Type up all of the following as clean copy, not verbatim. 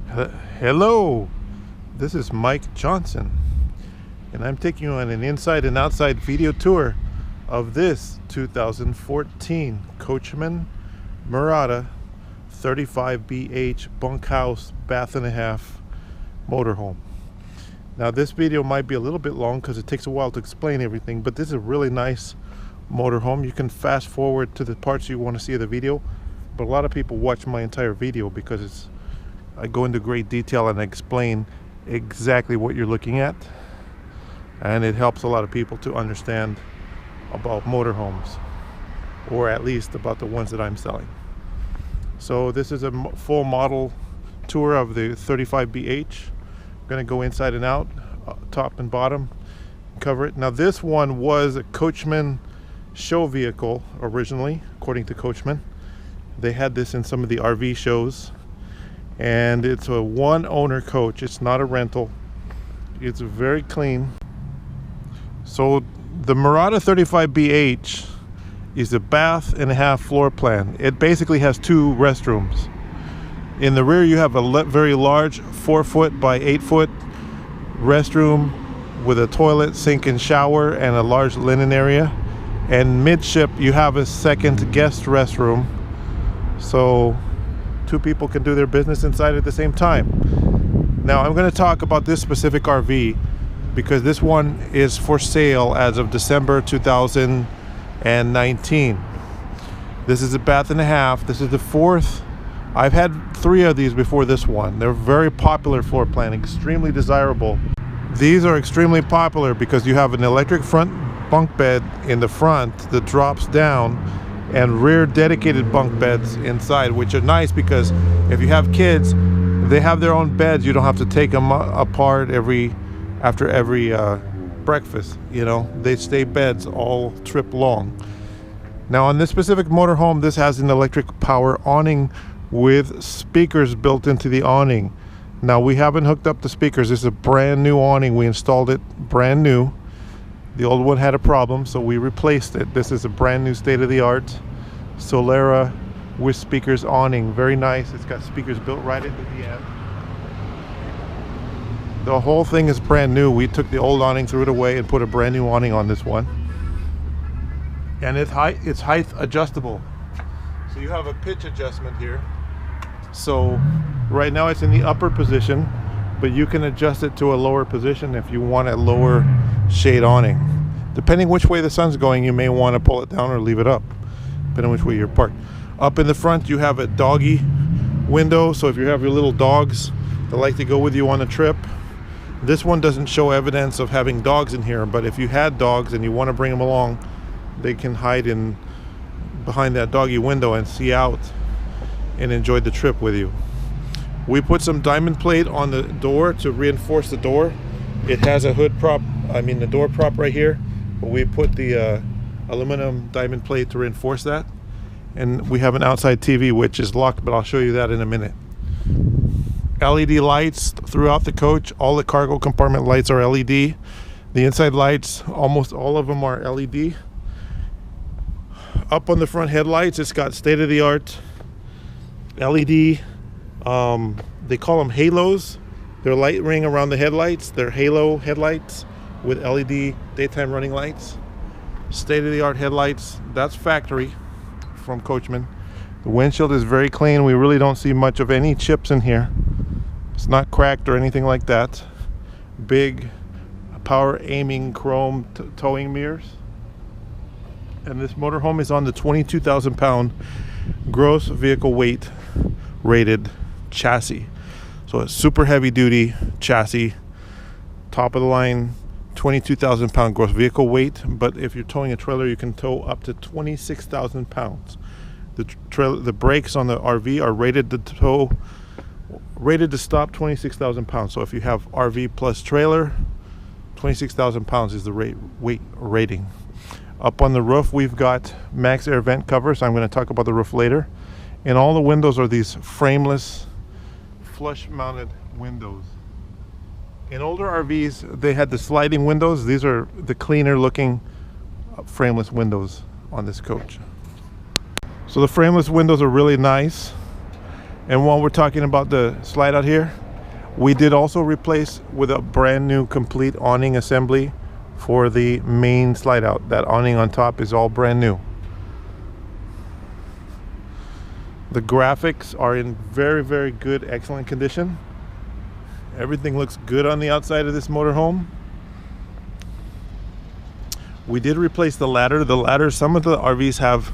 Hello, this is Mike Johnson, and I'm taking you on an inside and outside video tour of this 2014 Coachmen Mirada 35BH bunkhouse bath and a half motorhome. Now this video might be a little bit long because it takes a while to explain everything, but this is a really nice motorhome. You can fast forward to the parts you want to see of the video, but a lot of people watch my entire video because I go into great detail and explain exactly what you're looking at, and it helps a lot of people to understand about motorhomes, or at least about the ones that I'm selling. So this is a full model tour of the 35BH. I'm going to go inside and out, top and bottom, cover it. Now this one was a Coachmen show vehicle originally, according to Coachmen. They had this in some of the RV shows, and it's a one owner coach. It's not a rental. It's very clean. So the Mirada 35BH is a bath and a half floor plan. It basically has two restrooms. In the rear you have a very large 4-foot by 8-foot restroom with a toilet, sink and shower, and a large linen area. And midship you have a second guest restroom, so two people can do their business inside at the same time. Now I'm going to talk about this specific RV because this one is for sale as of December 2019. This is a bath and a half. This is the fourth. I've had 3 of these before this one. They're very popular floor plan, extremely desirable. These are extremely popular because you have an electric front bunk bed in the front that drops down, and rear dedicated bunk beds inside, which are nice because if you have kids, they have their own beds. You don't have to take them apart after every breakfast. You know, they stay beds all trip long. Now on this specific motorhome, this has an electric power awning with speakers built into the awning. Now we haven't hooked up the speakers. This is a brand new awning. We installed it brand new. The old one had a problem, so we replaced it. This is a brand new state-of-the-art Solera with speakers awning. Very nice. It's got speakers built right into the end. The whole thing is brand new. We took the old awning, threw it away, and put a brand new awning on this one. And it's height adjustable. So you have a pitch adjustment here. So right now it's in the upper position, but you can adjust it to a lower position if you want a lower shade awning. Depending which way the sun's going, you may want to pull it down or leave it up, depending which way you're parked. Up in the front you have a doggy window, so if you have your little dogs that like to go with you on a trip. This one doesn't show evidence of having dogs in here, but if you had dogs and you want to bring them along, they can hide in behind that doggy window and see out and enjoy the trip with you. We put some diamond plate on the door to reinforce the door. It has a hood prop, the door prop right here, but we put the aluminum diamond plate to reinforce that. And we have an outside TV which is locked, but I'll show you that in a minute. LED lights throughout the coach. All the cargo compartment lights are LED. The inside lights, almost all of them are LED. Up on the front headlights, it's got state-of-the-art LED. They call them halos. They're light ring around the headlights. They're halo headlights with LED daytime running lights. State-of-the-art headlights. That's factory from Coachmen. The windshield is very clean. We really don't see much of any chips in here. It's not cracked or anything like that. Big power aiming chrome towing mirrors. And this motorhome is on the 22,000 pound gross vehicle weight rated chassis. So a super heavy duty chassis, top of the line, 22,000 pound gross vehicle weight. But if you're towing a trailer, you can tow up to 26,000 pounds. The brakes on the RV are rated to stop 26,000 pounds. So if you have RV plus trailer, 26,000 pounds is the weight rating. Up on the roof, we've got max air vent covers. I'm going to talk about the roof later. And all the windows are these frameless, flush mounted windows. In older RVs, they had the sliding windows. These are the cleaner looking frameless windows on this coach. So the frameless windows are really nice. And while we're talking about the slide out here, we did also replace with a brand new complete awning assembly for the main slide out. That awning on top is all brand new. The graphics are in very, very good, excellent condition. Everything looks good on the outside of this motorhome. We did replace the ladder. The ladder, some of the RVs have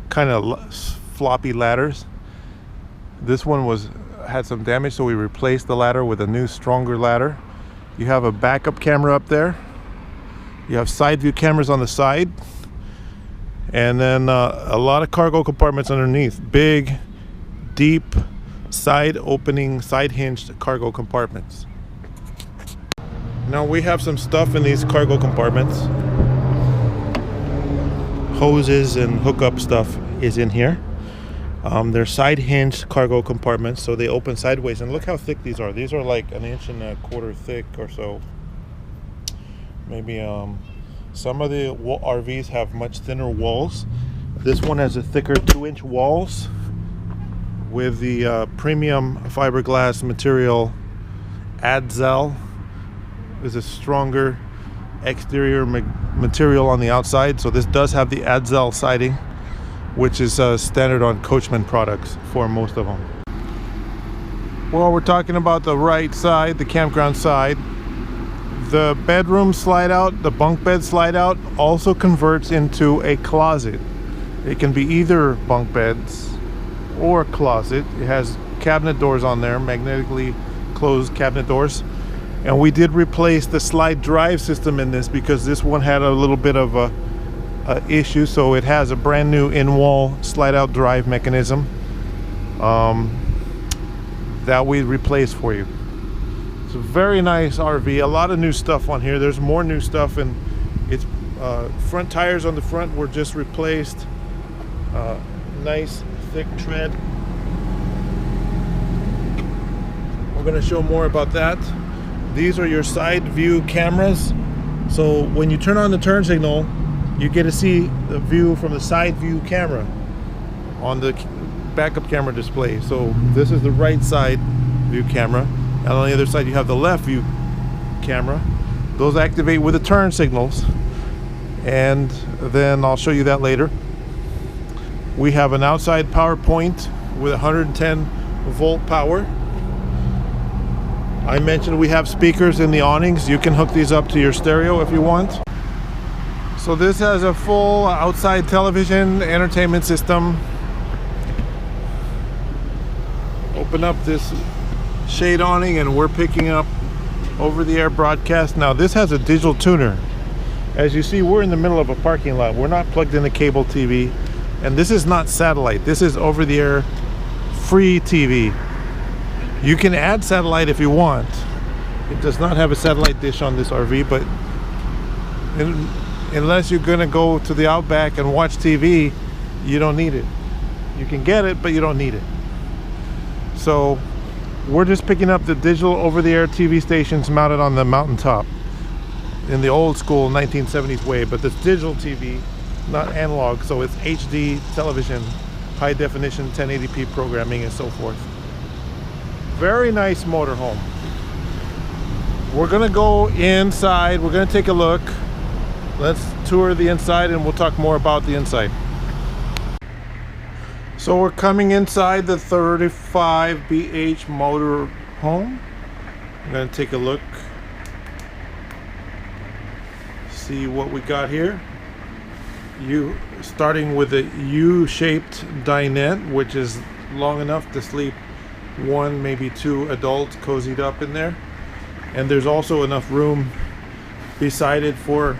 kind of floppy ladders. This one had some damage, so we replaced the ladder with a new, stronger ladder. You have a backup camera up there. You have side view cameras on the side. And then a lot of cargo compartments underneath. Big, deep, side opening, side hinged cargo compartments. Now we have some stuff in these cargo compartments. Hoses and hookup stuff is in here. They're side hinged cargo compartments, so they open sideways. And look how thick these are. These are like 1.25 inches thick or so. Maybe some of the RVs have much thinner walls. This one has a thicker 2-inch walls with the premium fiberglass material. Adzel is a stronger exterior material on the outside, so this does have the Adzel siding, which is standard on Coachmen products for most of them. Well, we're talking about the right side, the campground side. The bedroom slide out, the bunk bed slide out, also converts into a closet. It can be either bunk beds or closet. It has cabinet doors on there, magnetically closed cabinet doors. And we did replace the slide drive system in this because this one had a little bit of a issue, so it has a brand new in-wall slide out drive mechanism that we replaced for you. It's a very nice RV, a lot of new stuff on here. There's more new stuff, and its front tires on the front were just replaced. Nice thick tread. We're going to show more about that. These are your side view cameras, so when you turn on the turn signal, you get to see the view from the side view camera on the backup camera display. So this is the right side view camera, and on the other side you have the left view camera. Those activate with the turn signals, and then I'll show you that later. We have an outside power point with 110 volt power. I mentioned we have speakers in the awnings. You can hook these up to your stereo if you want. So this has a full outside television entertainment system. Open up this shade awning and we're picking up over-the-air broadcast. Now this has a digital tuner. As you see, we're in the middle of a parking lot. We're not plugged into cable TV, and this is not satellite. This is over-the-air free TV. You can add satellite if you want. It does not have a satellite dish on this RV, but unless you're gonna go to the Outback and watch TV, you don't need it. You can get it, but you don't need it. So we're just picking up the digital over-the-air TV stations mounted on the mountaintop in the old school 1970s way, but this digital TV, not analog, so it's HD television, high definition 1080p programming and so forth. Very nice motorhome. We're gonna go inside, we're gonna take a look. Let's tour the inside and we'll talk more about the inside. So we're coming inside the 35 BH motorhome. I'm gonna take a look, see what we got here. Starting with a U-shaped dinette, which is long enough to sleep one, maybe two adults cozied up in there. And there's also enough room beside it for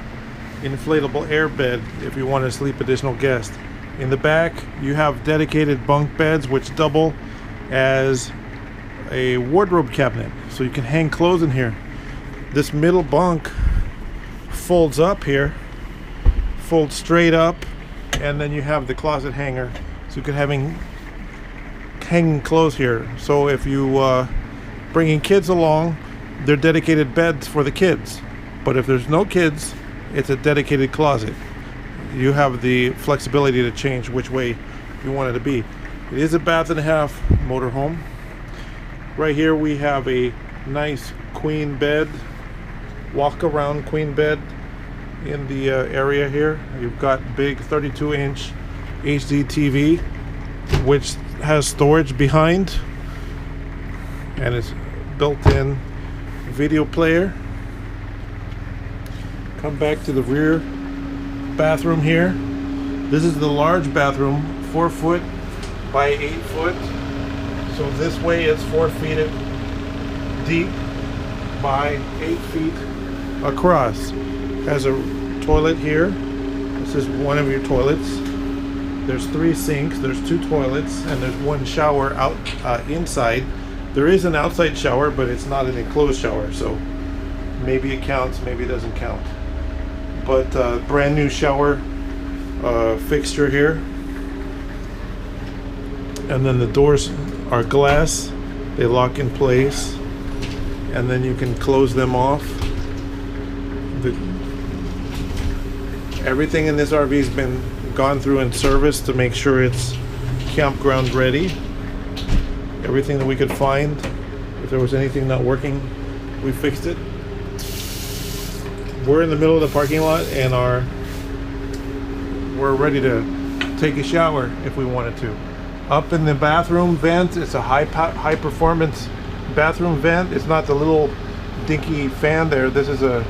inflatable airbed if you want to sleep additional guests. In the back you have dedicated bunk beds which double as a wardrobe cabinet, so you can hang clothes in here. This middle bunk folds up here, folds straight up, and then you have the closet hanger, so you can hanging clothes here. So if you bringing kids along, they're dedicated beds for the kids, but if there's no kids, it's a dedicated closet. You have the flexibility to change which way you want it to be. It is a bath and a half motorhome. Right here we have a nice queen bed, walk around queen bed in the area here. You've got big 32-inch HD TV, which has storage behind, and it's built-in video player. Come back to the rear bathroom here. This is the large bathroom, 4 foot by 8 foot. So this way it's 4 feet deep by 8 feet across. Has a toilet here. This is one of your toilets. There's 3 sinks, there's 2 toilets, and there's 1 shower out inside. There is an outside shower, but it's not an enclosed shower, so maybe it counts, maybe it doesn't count. But brand new shower fixture here. And then the doors are glass, they lock in place, and then you can close them off. Everything in this RV has been gone through and serviced to make sure it's campground ready. Everything that we could find, if there was anything not working, we fixed it. We're in the middle of the parking lot and we're ready to take a shower if we wanted to. Up in the bathroom vent, it's a high performance bathroom vent. It's not the little dinky fan there. This is a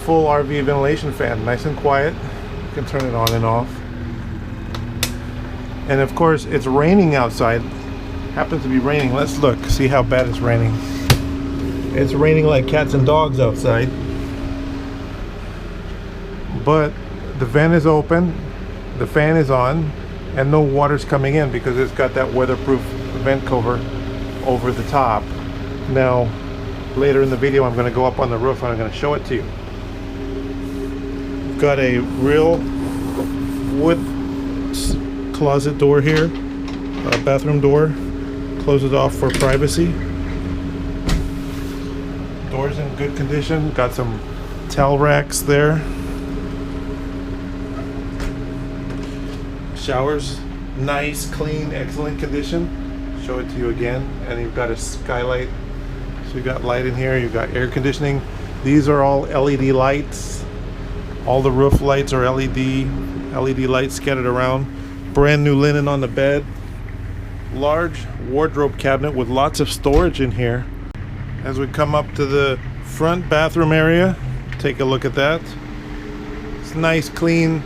full RV ventilation fan, nice and quiet. You can turn it on and off. And of course, it's raining outside. Happens to be raining. Let's look, see how bad it's raining. It's raining like cats and dogs outside. But the vent is open, the fan is on, and no water's coming in because it's got that weatherproof vent cover over the top. Now, later in the video, I'm going to go up on the roof and I'm going to show it to you. We've got a real wood closet door here, a bathroom door. Close it off for privacy. Doors in good condition. Got some towel racks there. Showers, nice, clean, excellent condition. Show it to you again. And you've got a skylight. So you've got light in here. You've got air conditioning. These are all LED lights. All the roof lights are LED lights scattered around. Brand new linen on the bed. Large wardrobe cabinet with lots of storage in here. As we come up to the front bathroom area, take a look at that. It's nice, clean,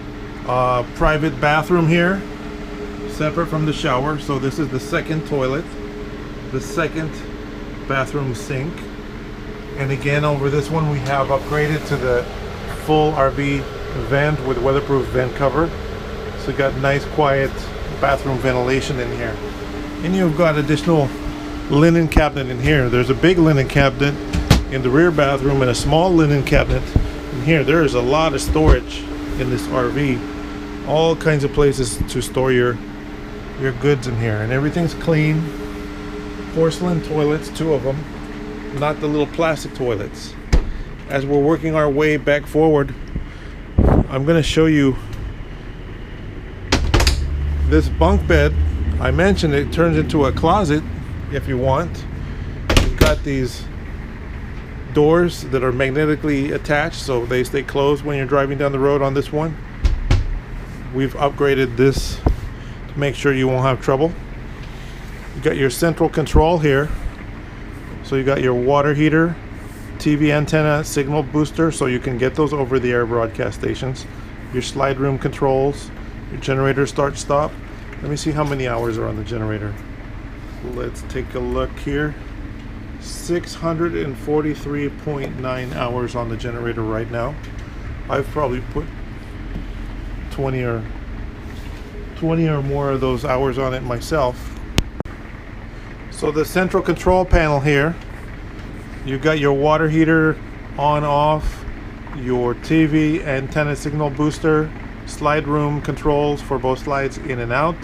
private bathroom here, separate from the shower. So this is the second toilet, the second bathroom sink. And again, over this one we have upgraded to the full RV vent with weatherproof vent cover. So you got nice, quiet bathroom ventilation in here. And you've got additional linen cabinet in here. There's a big linen cabinet in the rear bathroom and a small linen cabinet in here. There is a lot of storage in this RV. All kinds of places to store your goods in here. And everything's clean. Porcelain toilets, 2 of them. Not the little plastic toilets. As we're working our way back forward, I'm going to show you this bunk bed. I mentioned it turns into a closet if you want. You've got these doors that are magnetically attached so they stay closed when you're driving down the road on this one. We've upgraded this to make sure you won't have trouble. You got your central control here. So you got your water heater, TV antenna, signal booster, so you can get those over the air broadcast stations. Your slide room controls, your generator start stop. Let me see how many hours are on the generator. Let's take a look here. 643.9 hours on the generator right now. I've probably put 20 or more of those hours on it myself. So the central control panel here, you've got your water heater on off, your TV antenna signal booster, slide room controls for both slides in and out,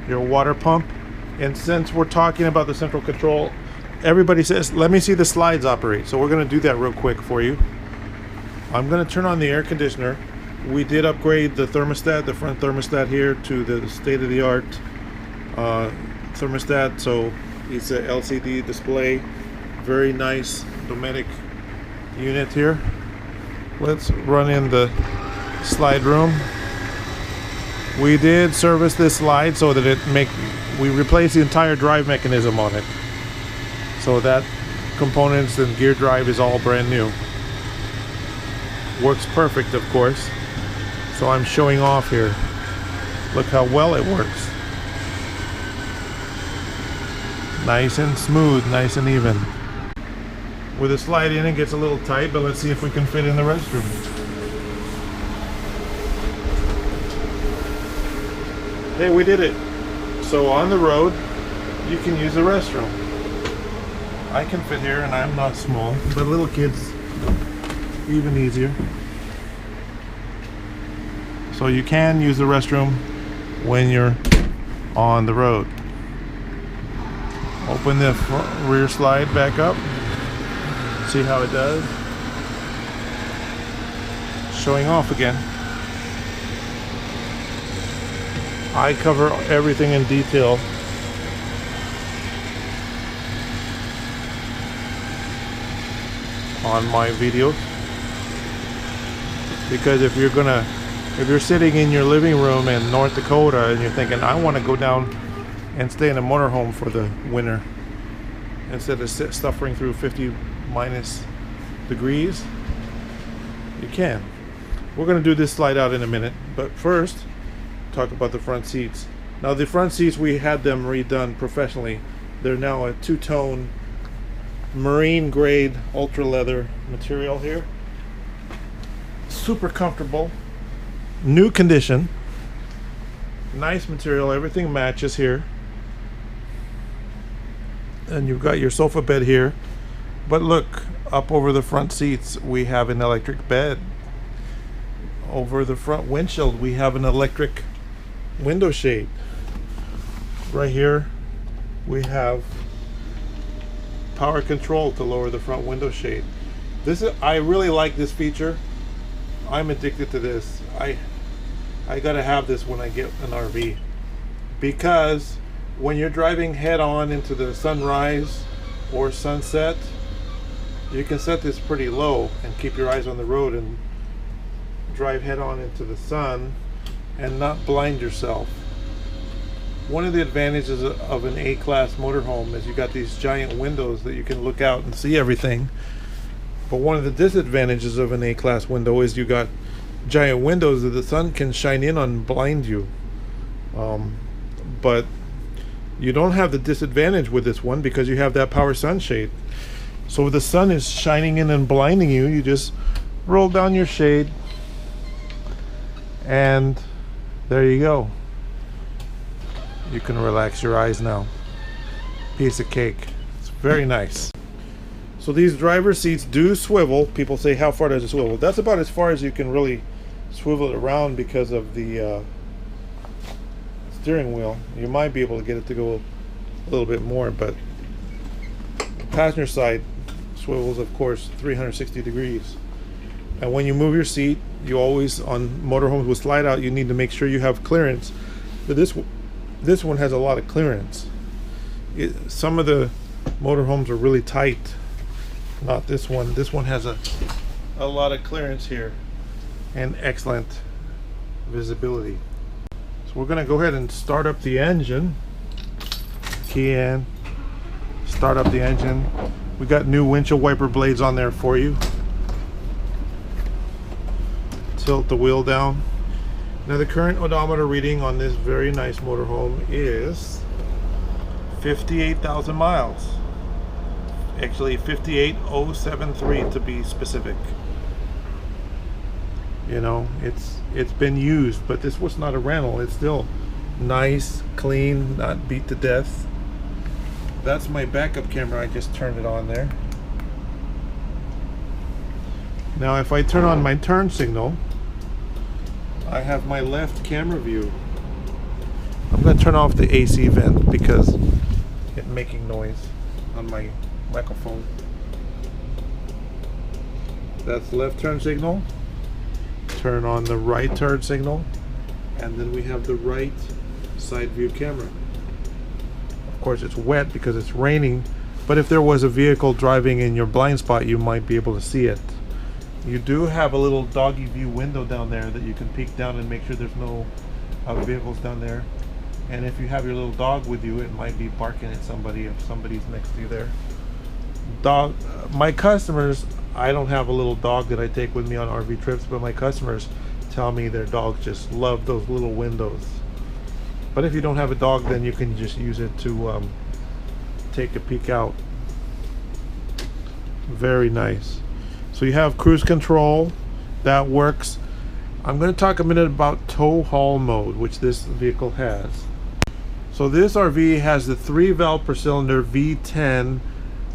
your water pump. And since we're talking about the central control, everybody says, let me see the slides operate. So we're going to do that real quick for you. I'm going to turn on the air conditioner. We did upgrade the thermostat, the front thermostat here, to the state-of-the-art thermostat, so it's a LCD display. Very nice Dometic unit here. Let's run in the slide room. We did service this slide so that we replaced the entire drive mechanism on it. So that components and gear drive is all brand new. Works perfect, of course. So I'm showing off here. Look how well it works. Nice and smooth, nice and even. With a slide in, it gets a little tight, but let's see if we can fit in the restroom. Hey, we did it. So on the road, you can use the restroom. I can fit here and I'm not small, but little kids, even easier. So you can use the restroom when you're on the road. Open the rear slide back up. See how it does. Showing off again. I cover everything in detail. On my videos. Because if you're sitting in your living room in North Dakota and you're thinking, I want to go down and stay in a motorhome for the winter instead of suffering through 50 minus degrees, you can. We're going to do this slide out in a minute, but first talk about the front seats. Now the front seats, we had them redone professionally. They're now a two-tone marine grade ultra leather material here. Super comfortable, new condition, nice material, everything matches here. And you've got your sofa bed here, but look, up over the front seats we have an electric bed. Over the front windshield we have an electric window shade. Right here we have power control to lower the front window shade. I really like this feature. I'm addicted to this. I gotta have this when I get an RV, because when you're driving head on into the sunrise or sunset, you can set this pretty low and keep your eyes on the road and drive head on into the sun and not blind yourself. One of the advantages of an A-class motorhome is you got these giant windows that you can look out and see everything. But one of the disadvantages of an A-class window is you got giant windows that the sun can shine in on and blind you. But you don't have the disadvantage with this one because you have that power sunshade. So if the sun is shining in and blinding you, you just roll down your shade and there you go. You can relax your eyes now. Piece of cake. It's very nice. So these driver seats do swivel. People say, how far does it swivel? That's about as far as you can really swivel it around because of the steering wheel. You might be able to get it to go a little bit more, but the passenger side swivels, of course, 360 degrees. And when you move your seat, you always, on motorhomes with slide out, you need to make sure you have clearance. But this one has a lot of clearance. Some of the motorhomes are really tight. Not this one. This one has a lot of clearance here and excellent visibility. So we're gonna go ahead and start up the engine. Key in, start up the engine. We got new windshield wiper blades on there for you. Tilt the wheel down. Now the current odometer reading on this very nice motorhome is 58,000 miles. Actually 58,073 to be specific. You know, it's been used, but this was not a rental. It's still nice, clean, not beat to death. That's my backup camera. I just turned it on there. Now if I turn on my turn signal, I have my left camera view. I'm going to turn off the AC vent because it's making noise on my microphone. That's left turn signal. Turn on the right turn signal, and then we have the right side view camera. of course it's wet because it's raining, but if there was a vehicle driving in your blind spot, you might be able to see it. You do have a little doggy view window down there that you can peek down and make sure there's no vehicles down there. And if you have your little dog with you, it might be barking at somebody if somebody's next to you there. My customers, I don't have a little dog that I take with me on RV trips, but my customers tell me their dogs just love those little windows. But if you don't have a dog, then you can just use it to take a peek out. Very nice. So you have cruise control that works. I'm going to talk a minute about tow haul mode, which this vehicle has. So this RV has the 3 valve per cylinder V10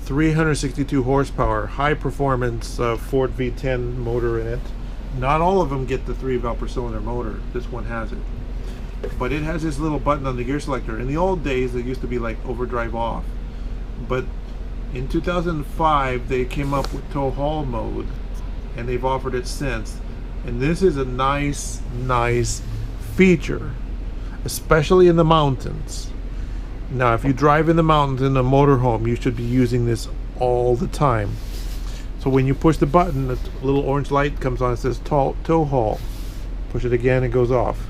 362 horsepower high performance Ford V10 motor in it. Not all of them get the 3 valve per cylinder motor. This one has it, but it has this little button on the gear selector. In the old days it used to be like overdrive off, but in 2005 they came up with tow haul mode, and they've offered it since. And this is a nice feature, especially in the mountains. Now if you drive in the mountains in a motorhome, you should be using this all the time. So when you push the button, a little orange light comes on. It says tow haul. Push it again, it goes off.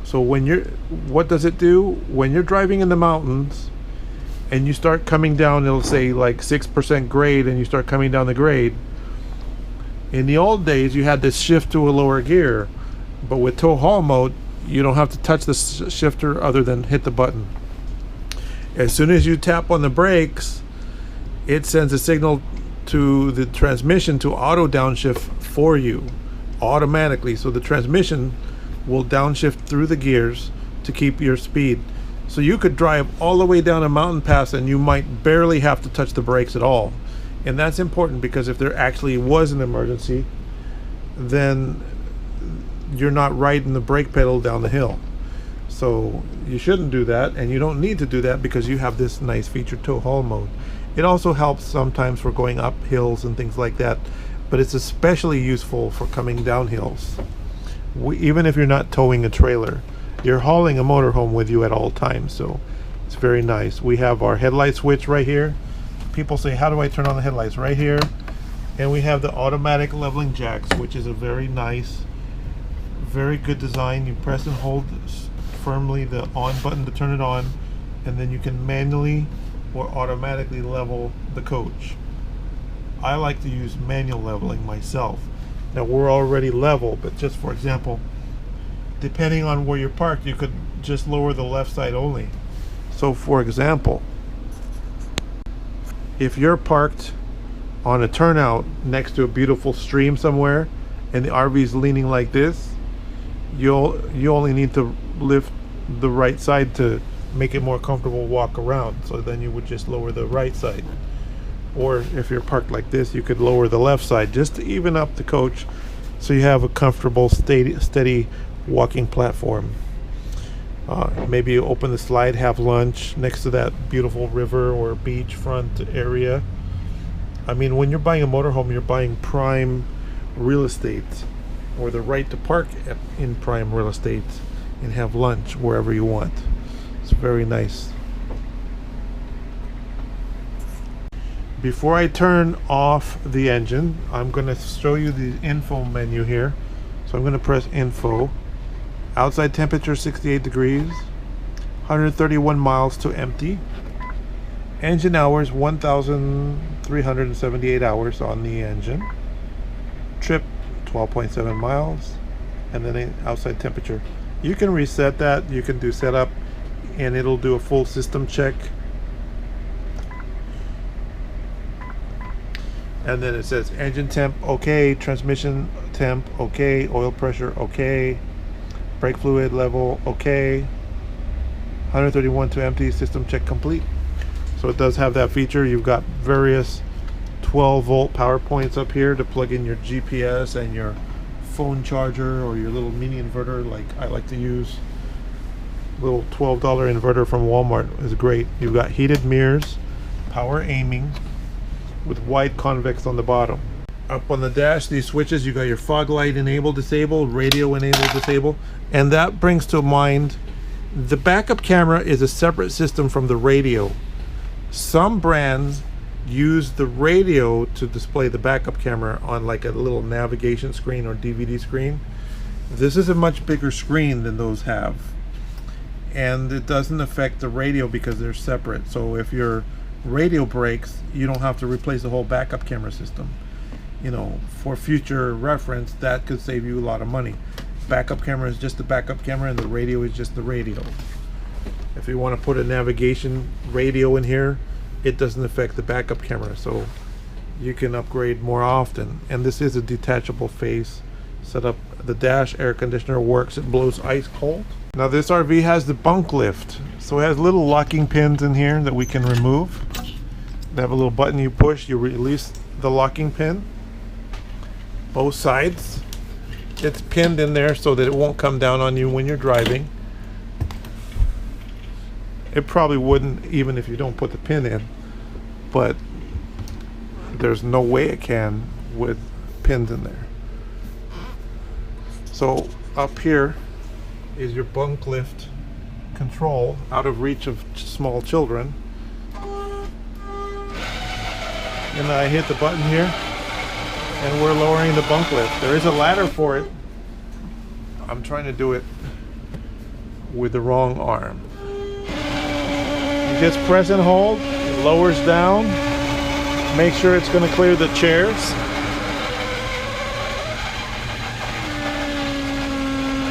So what does it do? When you're driving in the mountains and you start coming down, it'll say like 6% grade, and you start coming down the grade. In the old days, you had to shift to a lower gear, but with tow haul mode, you don't have to touch the shifter other than hit the button. As soon as you tap on the brakes, it sends a signal to the transmission to auto downshift for you automatically. So the transmission will downshift through the gears to keep your speed. So you could drive all the way down a mountain pass and you might barely have to touch the brakes at all. And that's important, because if there actually was an emergency, then you're not riding the brake pedal down the hill. So you shouldn't do that, and you don't need to do that because you have this nice feature, tow haul mode. It also helps sometimes for going up hills and things like that, but it's especially useful for coming down hills. Even if you're not towing a trailer, you're hauling a motorhome with you at all times, so it's very nice. We have our headlight switch right here. People say, how do I turn on the headlights? Right here. And we have the automatic leveling jacks, which is a very nice, very good design. You press and hold firmly the on button to turn it on, and then you can manually or automatically level the coach. I like to use manual leveling myself. Now we're already level, but just for example, depending on where you're parked, you could just lower the left side only. So for example, if you're parked on a turnout next to a beautiful stream somewhere and the RV is leaning like this, you only need to lift the right side to make it more comfortable walk around. So then you would just lower the right side. Or if you're parked like this, you could lower the left side just to even up the coach so you have a comfortable steady walking platform. Maybe you open the slide, have lunch next to that beautiful river or beachfront area. I mean, when you're buying a motorhome, you're buying prime real estate, or the right to park in prime real estate and have lunch wherever you want. It's very nice. Before I turn off the engine, I'm going to show you the info menu here. So I'm going to press info. Outside temperature 68 degrees, 131 miles to empty. Engine hours 1,378 hours on the engine. Trip 12.7 miles, and then the outside temperature. You can reset that. You can do setup, and it'll do a full system check. And then it says engine temp okay, transmission temp okay, oil pressure okay, brake fluid level okay, 131 to empty, system check complete. So it does have that feature. You've got various 12-volt power points up here to plug in your GPS and your phone charger or your little mini inverter like I like to use. Little $12 inverter from Walmart is great. You've got heated mirrors, power aiming with wide convex on the bottom. Up on the dash, these switches, you got your fog light enable, disable, radio enable, disable, and that brings to mind The backup camera is a separate system from the radio. Some brands use the radio to display the backup camera on like a little navigation screen or DVD screen. This is a much bigger screen than those have, and it doesn't affect the radio because they're separate. So if your radio breaks, you don't have to replace the whole backup camera system. You know, for future reference, that could save you a lot of money. Backup camera is just the backup camera, and the radio is just the radio. If you want to put a navigation radio in here, it doesn't affect the backup camera, so you can upgrade more often. And this is a detachable face setup. The dash air conditioner works. It blows ice cold. Now this RV has the bunk lift, so it has little locking pins in here that we can remove. They have a little button you push, you release the locking pin. Both sides. It's pinned in there so that it won't come down on you when you're driving. It probably wouldn't even if you don't put the pin in, but there's no way it can with pins in there. So up here is your bunk lift control, out of reach of small children. And I hit the button here, and we're lowering the bunk lift. There is a ladder for it. I'm trying to do it with the wrong arm. You just press and hold, it lowers down. Make sure it's going to clear the chairs.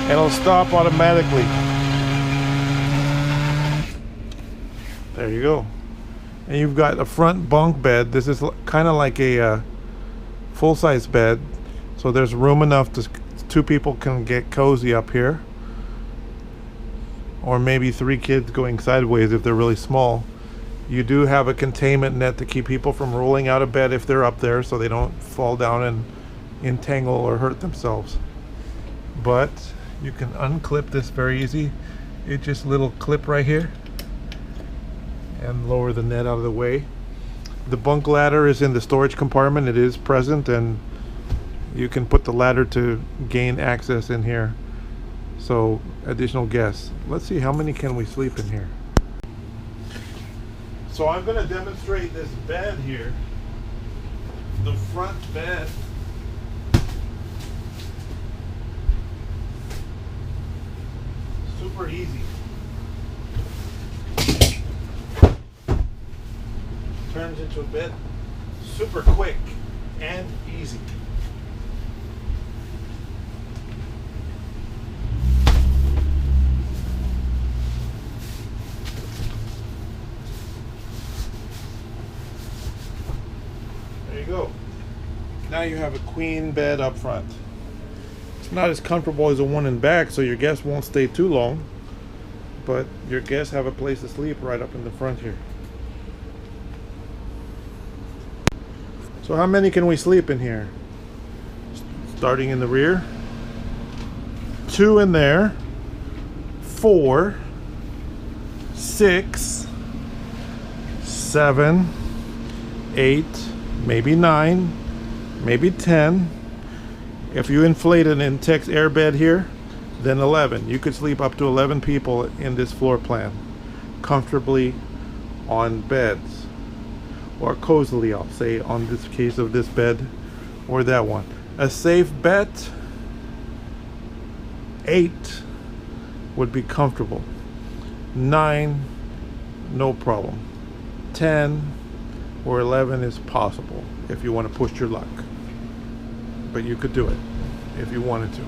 And it'll stop automatically. There you go. And you've got a front bunk bed. This is kind of like a full-size bed, so there's room enough to two people can get cozy up here, or maybe three kids going sideways if they're really small. You do have a containment net to keep people from rolling out of bed if they're up there, so they don't fall down and entangle or hurt themselves. But you can unclip this very easy. It's just a little clip right here, and lower the net out of the way. The bunk ladder is in the storage compartment. It is present, and you can put the ladder to gain access in here. So additional guests. Let's see, how many can we sleep in here? So I'm going to demonstrate this bed here. The front bed. Super easy. Turns into a bed super quick and easy. There you go. Now you have a queen bed up front. It's not as comfortable as the one in back, so your guests won't stay too long, but your guests have a place to sleep right up in the front here. So how many can we sleep in here? Starting in the rear. 2 in there. 4. 6. 7. 8. Maybe 9. Maybe 10. If you inflate an Intex air bed here, then 11. You could sleep up to 11 people in this floor plan comfortably on beds. Or cozily, I'll say, on this case of this bed or that one. A safe bet, 8 would be comfortable. 9, no problem. 10 or 11 is possible if you want to push your luck. But you could do it if you wanted to.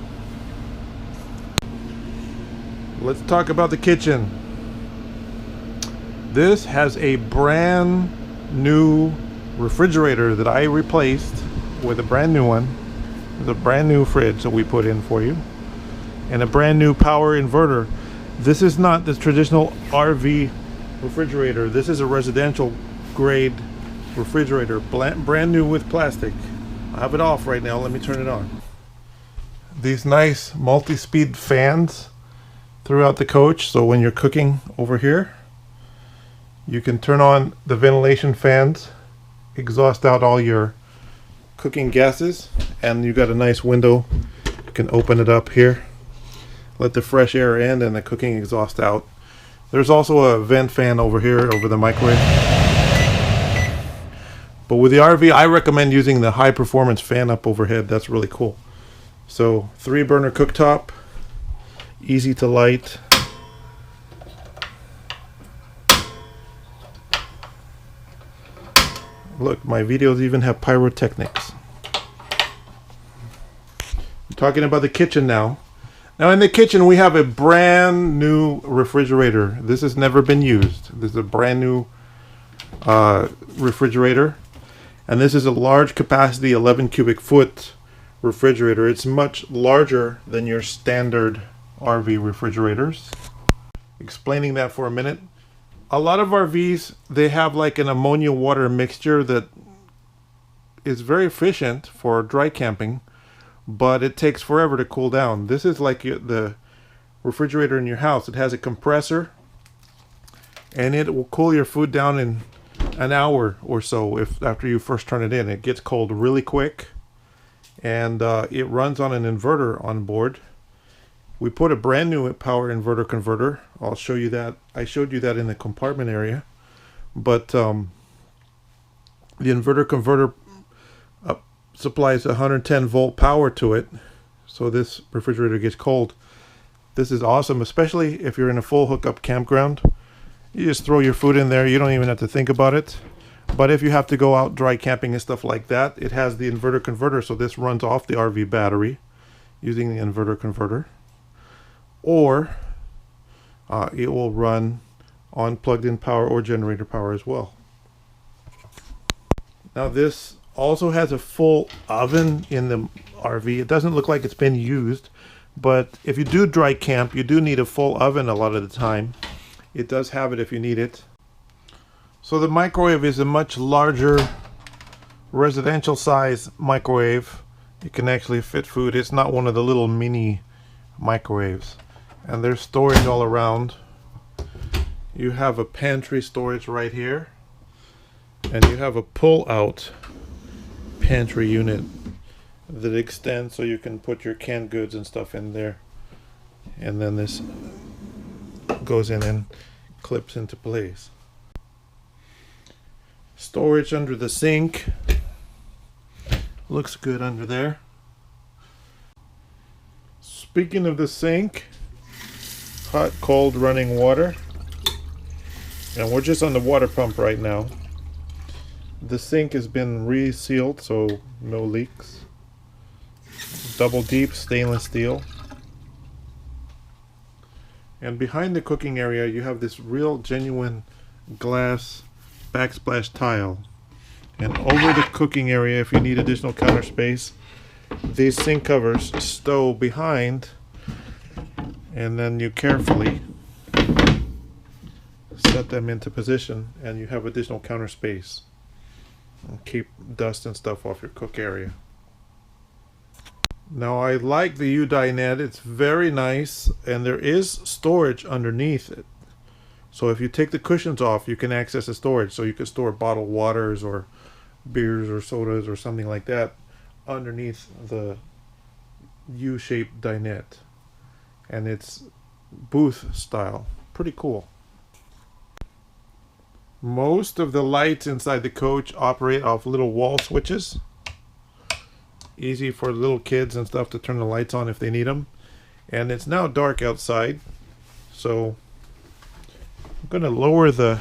Let's talk about the kitchen. This has a brand new refrigerator that I replaced with a brand new one. It's a brand new fridge that we put in for you, and a brand new power inverter. This is not the traditional RV refrigerator. This is a residential grade refrigerator, brand new with plastic. I have it off right now. Let me turn it on. These nice multi-speed fans throughout the coach, so when you're cooking over here, you can turn on the ventilation fans, exhaust out all your cooking gases, and you got a nice window. You can open it up here let the fresh air in and the cooking exhaust out. There's also a vent fan over here over the microwave. But with the RV, I recommend using the high performance fan up overhead. That's really cool. So 3-burner cooktop, easy to light. Look, my videos even have pyrotechnics. I'm talking about the kitchen now. Now in the kitchen we have a brand new refrigerator. This has never been used. This is a brand new refrigerator. And this is a large capacity 11 cubic foot refrigerator. It's much larger than your standard RV refrigerators. Explaining that for a minute. A lot of RVs, they have like an ammonia water mixture that is very efficient for dry camping, but it takes forever to cool down. This is like the refrigerator in your house. It has a compressor and it will cool your food down in an hour or so after you first turn it in. It gets cold really quick, and it runs on an inverter on board. We put a brand new power inverter converter. I'll show you that. I showed you that in the compartment area, but the inverter converter supplies 110 volt power to it, so this refrigerator gets cold. This is awesome, especially if you're in a full hookup campground. You just throw your food in there. You don't even have to think about it. But if you have to go out dry camping and stuff like that, it has the inverter converter, so this runs off the RV battery using the inverter converter, or it will run on plugged-in power or generator power as well. Now this also has a full oven in the RV. It doesn't look like it's been used, but if you do dry camp, you do need a full oven a lot of the time. It does have it if you need it. So the microwave is a much larger residential size microwave. It can actually fit food. It's not one of the little mini microwaves. And there's storage all around. You have a pantry storage right here, and you have a pull-out pantry unit that extends so you can put your canned goods and stuff in there, and then this goes in and clips into place. Storage under the sink. Looks good under there. Speaking of the sink, hot, cold running water. And we're just on the water pump right now. The sink has been resealed, so no leaks. Double deep stainless steel. And behind the cooking area, you have this real genuine glass backsplash tile. And over the cooking area, if you need additional counter space, these sink covers stow behind, and then you carefully set them into position, and you have additional counter space. And keep dust and stuff off your cook area. Now I like the Dinette. It's very nice, and there is storage underneath it. So if you take the cushions off, you can access the storage. So you can store bottled waters or beers or sodas or something like that underneath the U-shaped Dinette. And it's booth style. Pretty cool. Most of the lights inside the coach operate off little wall switches. Easy for little kids and stuff to turn the lights on if they need them. And it's now dark outside, so I'm going to lower the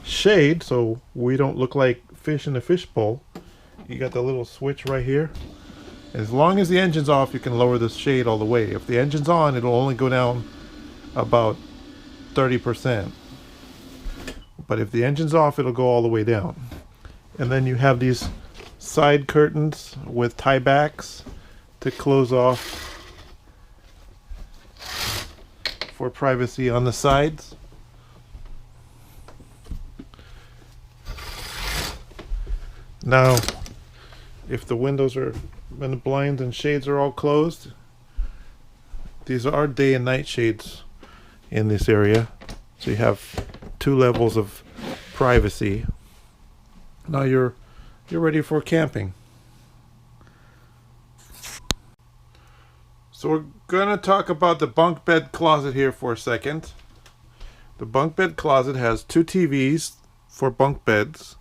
shade so we don't look like fish in a fishbowl. You got the little switch right here. As long as the engine's off, you can lower the shade all the way. If the engine's on, it'll only go down about 30%. But if the engine's off, it'll go all the way down. And then you have these side curtains with tiebacks to close off for privacy on the sides. Now, if the windows are, and the blinds and shades are all closed, these are day and night shades in this area. So you have 2 levels of privacy. Now you're ready for camping. So we're gonna talk about the bunk bed closet here for a second. The bunk bed closet has two TVs for bunk beds.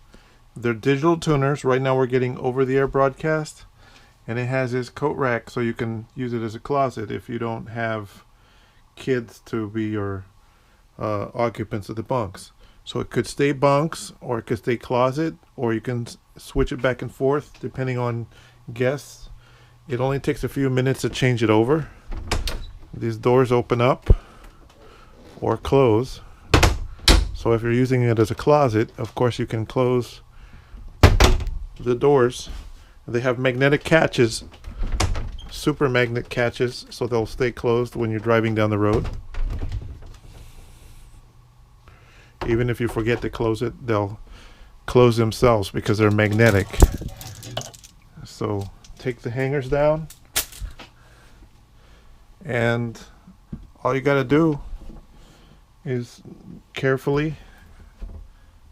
They're digital tuners. Right now we're getting over-the-air broadcast, and it has this coat rack so you can use it as a closet if you don't have kids to be your occupants of the bunks. So it could stay bunks, or it could stay closet, or you can switch it back and forth depending on guests. It only takes a few minutes to change it over. These doors open up or close. So if you're using it as a closet, of course you can close the doors. They have magnetic catches, super magnet catches, so they'll stay closed when you're driving down the road. Even if you forget to close it, they'll close themselves because they're magnetic. So take the hangers down, and all you got to do is carefully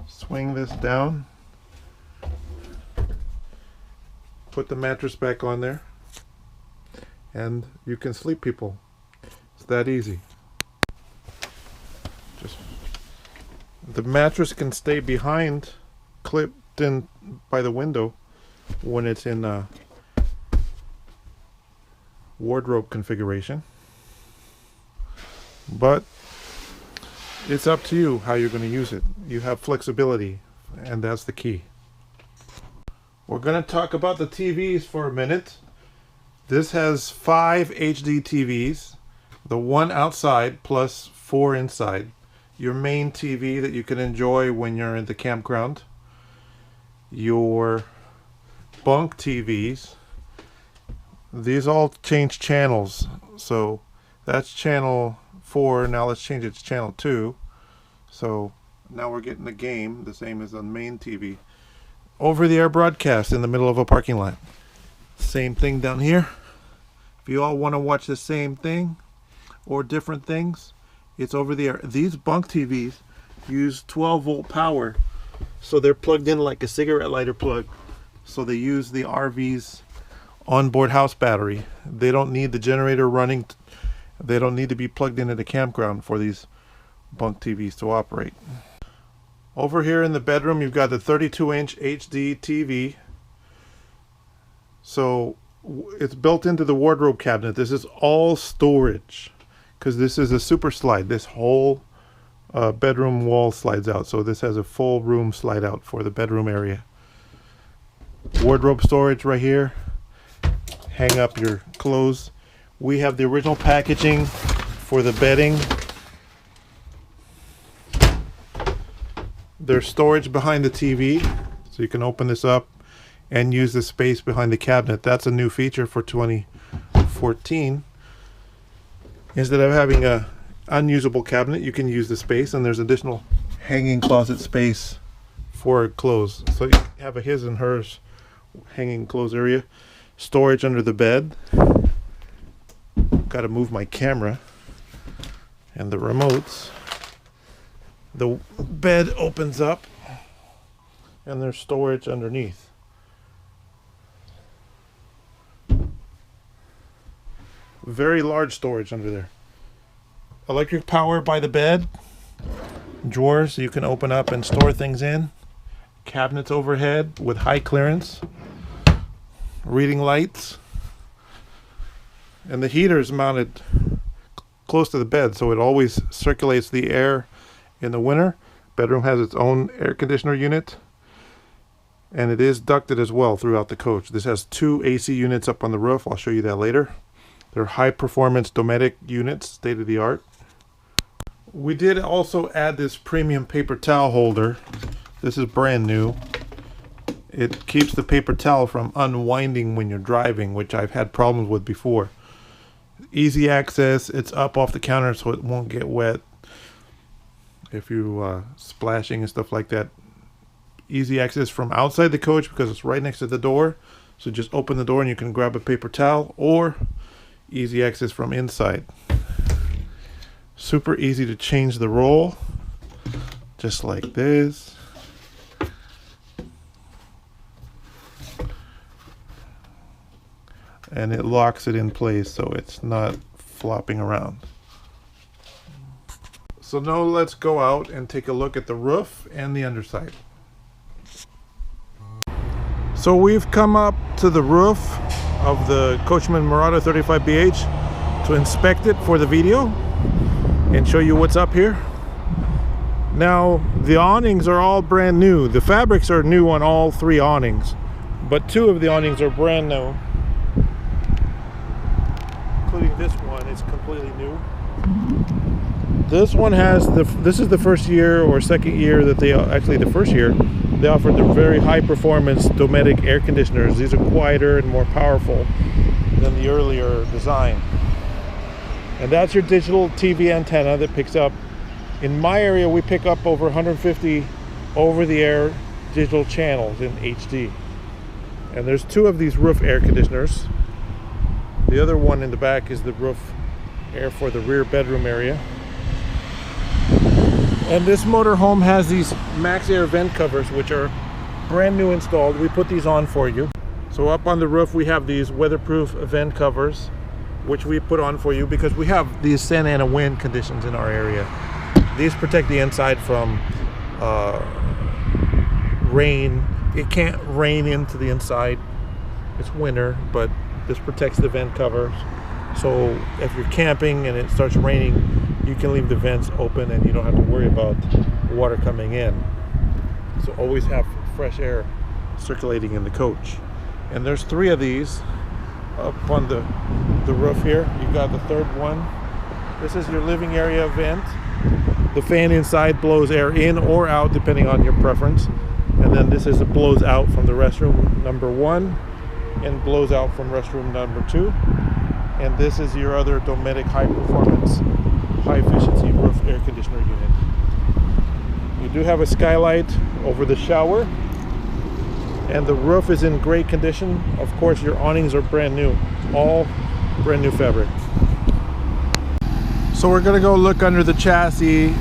swing this down, put the mattress back on there, and you can sleep, people. It's that easy. Just the mattress can stay behind, clipped in by the window when it's in wardrobe configuration, but it's up to you how you're going to use it. You have flexibility, and that's the key. We're going to talk about the TVs for a minute. This has 5 HD TVs, the one outside plus 4 inside. Your main TV that you can enjoy when you're in the campground. Your bunk TVs. These all change channels. So that's channel 4. Now let's change it to channel 2. So now we're getting the game, the same as on main TV. Over-the-air broadcast in the middle of a parking lot. Same thing down here. If you all want to watch the same thing or different things, it's over the air. These bunk TVs use 12-volt power, so they're plugged in like a cigarette lighter plug. So they use the RV's onboard house battery. They don't need the generator running. They don't need to be plugged into the campground for these bunk TVs to operate. Over here in the bedroom, you've got the 32-inch HD TV. So it's built into the wardrobe cabinet. This is all storage, because this is a super slide. This whole bedroom wall slides out. So this has a full room slide out for the bedroom area. Wardrobe storage right here. Hang up your clothes. We have the original packaging for the bedding. There's storage behind the TV, so you can open this up and use the space behind the cabinet. That's a new feature for 2014. Instead of having a unusable cabinet, you can use the space, and there's additional hanging closet space for clothes. So you have a his and hers hanging clothes area. Storage under the bed. Got to move my camera and the remotes. The bed opens up, and there's storage underneath. Very large storage under there. Electric power by the bed. Drawers you can open up and store things in. Cabinets overhead with high clearance. Reading lights. And the heater is mounted close to the bed, so it always circulates the air in the winter. Bedroom has its own air conditioner unit, and it is ducted as well throughout the coach. This has 2 AC units up on the roof. I'll show you that later. They're high performance Dometic units, state of the art. We did also add this premium paper towel holder. This is brand new. It keeps the paper towel from unwinding when you're driving, which I've had problems with before. Easy access. It's up off the counter so it won't get wet if you splashing and stuff like that. Easy access from outside the coach because it's right next to the door. So just open the door and you can grab a paper towel, or easy access from inside. Super easy to change the roll, just like this. and it locks it in place so it's not flopping around. So now let's go out and take a look at the roof and the underside. So we've come up to the roof of the Coachmen Mirada 35BH to inspect it for the video and show you what's up here. Now the awnings are all brand new. The fabrics are new on all three awnings, but two of the awnings are brand new, including this one. It's completely new. This one has this is the first year or second year that they, actually the first year, they offered the very high performance Dometic air conditioners. These are quieter and more powerful than the earlier design. And that's your digital TV antenna that picks up. In my area, we pick up over 150 over-the-air digital channels in HD. And there's two of these roof air conditioners. The other one in the back is the roof air for the rear bedroom area. And this motorhome has these Max Air vent covers, which are brand new installed. We put these on for you. So up on the roof, we have these weatherproof vent covers, which we put on for you because we have these Santa Ana wind conditions in our area. These protect the inside from rain. It can't rain into the inside. It's winter, but this protects the vent covers. So if you're camping and it starts raining, you can leave the vents open and you don't have to worry about water coming in. So always have fresh air circulating in the coach. And there's three of these up on the roof here. You've got the third one. This is your living area vent. The fan inside blows air in or out depending on your preference. And then this is, it blows out from the restroom number 1 and blows out from restroom number 2. And this is your other Dometic high performance, high efficiency roof air conditioner unit. You do have a skylight over the shower, and the roof is in great condition. Of course, your awnings are brand new, all brand new fabric. So we're gonna go look under the chassis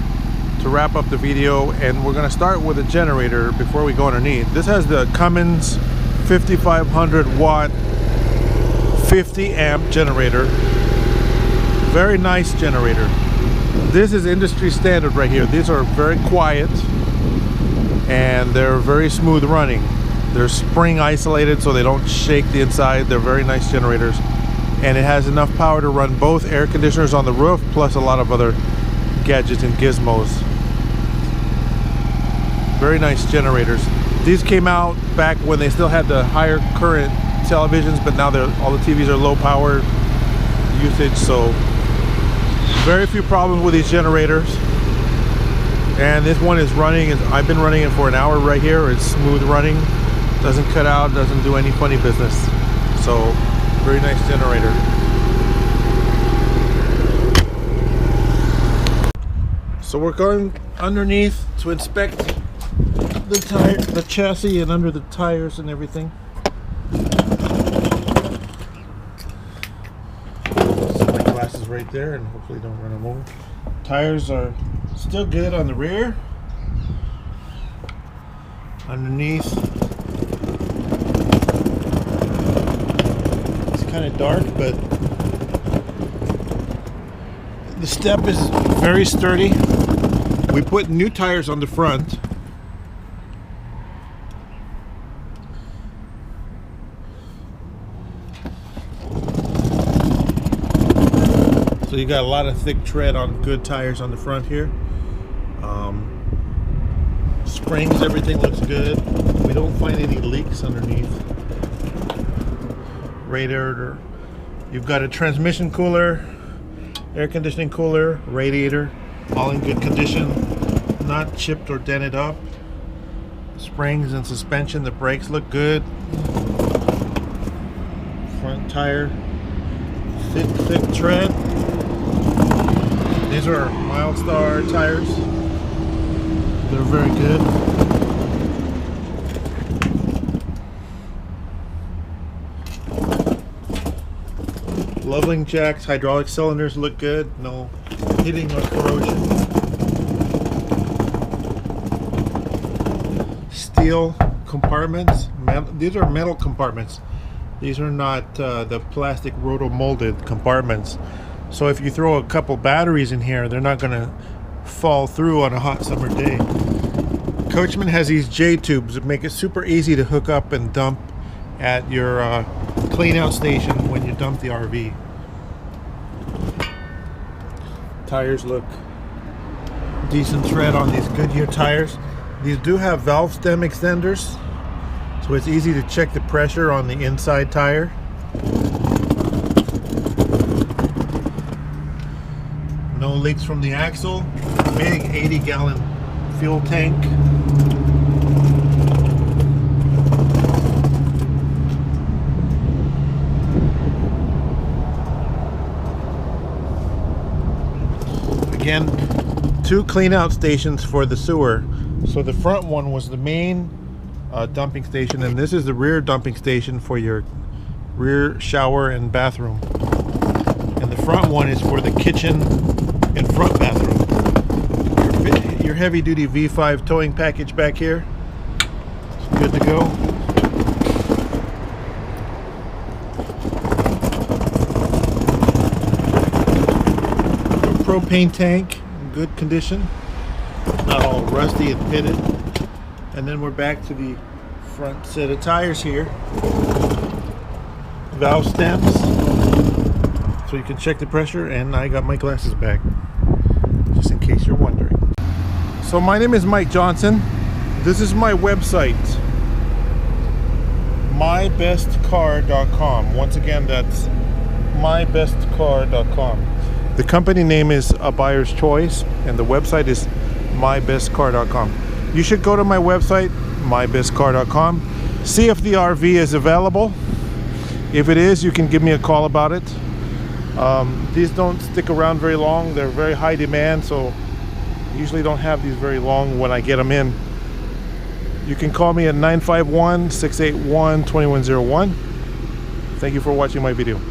to wrap up the video, and we're gonna start with a generator before we go underneath. This has the Cummins 5500 watt 50 amp generator. Very nice generator. This is industry standard right here. These are very quiet and they're very smooth running. They're spring isolated so they don't shake the inside. They're very nice generators, and it has enough power to run both air conditioners on the roof plus a lot of other gadgets and gizmos. Very nice generators. These came out back when they still had the higher current televisions, but now all the TVs are low power usage, so very few problems with these generators. And this one is running, I've been running it for an hour right here. It's smooth running, doesn't cut out, doesn't do any funny business. So very nice generator. So we're going underneath to inspect the chassis and under the tires and everything. Glasses right there, and hopefully don't run them over. Tires are still good on the rear. Underneath, it's kind of dark, but the step is very sturdy. We put new tires on the front. So you got a lot of thick tread on good tires on the front here. Springs, everything looks good. We don't find any leaks underneath. Radiator. You've got a transmission cooler, air conditioning cooler, radiator, all in good condition, not chipped or dented up. Springs and suspension, the brakes look good. Front tire, thick tread. These are Mildstar tires. They're very good. Leveling jacks, hydraulic cylinders look good. No hitting or corrosion. Steel compartments. These are metal compartments. These are not the plastic roto-molded compartments. So if you throw a couple batteries in here, they're not going to fall through on a hot summer day. Coachmen has these J-tubes that make it super easy to hook up and dump at your clean out station when you dump the RV. Tires look decent tread on these Goodyear tires. These do have valve stem extenders, so it's easy to check the pressure on the inside tire. No leaks from the axle. Big 80-gallon fuel tank. Again, 2 clean out stations for the sewer. So the front one was the main dumping station, and this is the rear dumping station for your rear shower and bathroom. And the front one is for the kitchen and front bathroom. Your heavy duty V5 towing package back here. It's good to go. Propane tank in good condition, not all rusty and pitted. And then we're back to the front set of tires here. Valve stems, so you can check the pressure, and I got my glasses back, just in case you're wondering. So my name is Mike Johnson. This is my website, mybestcar.com. Once again, that's mybestcar.com. The company name is A Buyer's Choice, and the website is mybestcar.com. You should go to my website, mybestcar.com, see if the RV is available. If it is, you can give me a call about it. These don't stick around very long. They're very high demand, so I usually don't have these very long when I get them in. You can call me at 951-681-2101. Thank you for watching my video.